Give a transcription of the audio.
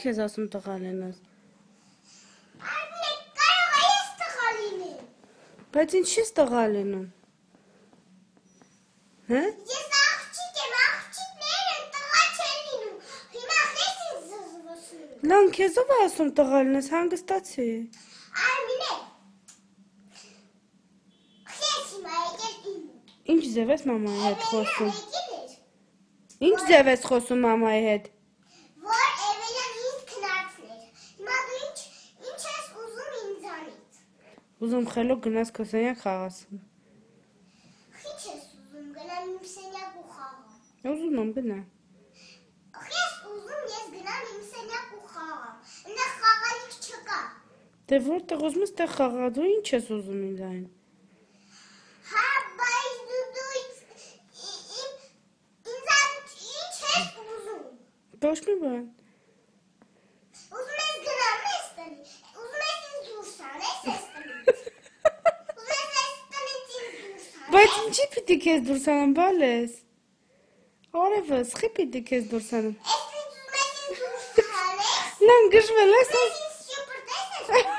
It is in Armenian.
քեզ ասում տղա լինես։ Կարող է ես տղա լինեմ։ Բայց ինչ ես տղա լինում։ Հա։ Ես աղջիկ եմ, աղջիկները տղա չեն լինում։ Հիմա ես ինձ զզվոսնում։ Լան քեզ ով է ասում տղա լինես, հանգստացի։ Արմինե։ Ես հիմա եկել իմ։ Ինչ ձև ես մամայի հետ խոսում։ եկել էր, Ինչ ձև ես խոսում մամայի հետ։ որ Էվելյան ինձ քնացներ։ Հիմա դու ինչ ես ուզում ինձանից։ Ուզում խելոք գնաս քո սենյակ խաղաս։ Ինչ ես ուզում գնամ իմ սենյակ ու խաղամ։ Ուզում եմ գնա։ Ես ուզում ես գնամ իմ սենյակ ու խաղամ։ Այնտեղ խաղալիք չկա։ Դե որտեղ ուզում ես տեղ խաղա, դու ինչ ես ուզում ինձային։ Հա, բայց դու ինձանից ինչ ես ուզում։ Ոչ մի բան։ Ուզում ես գնամ ես տնի, ուզում ես ինձ դուրս անես ես տնից։ Ուզում ես ես տնից ինձ դուրս անես։ Բայց ինչի պիտի քեզ դուրս անեմ, բալես։ Արևս, խի պիտի քեզ դուրս անեմ։ Ես ուզում ես ինձ դուրս անես։ Լան գժվել ես։ Ես ինձ սյուպր տեսես։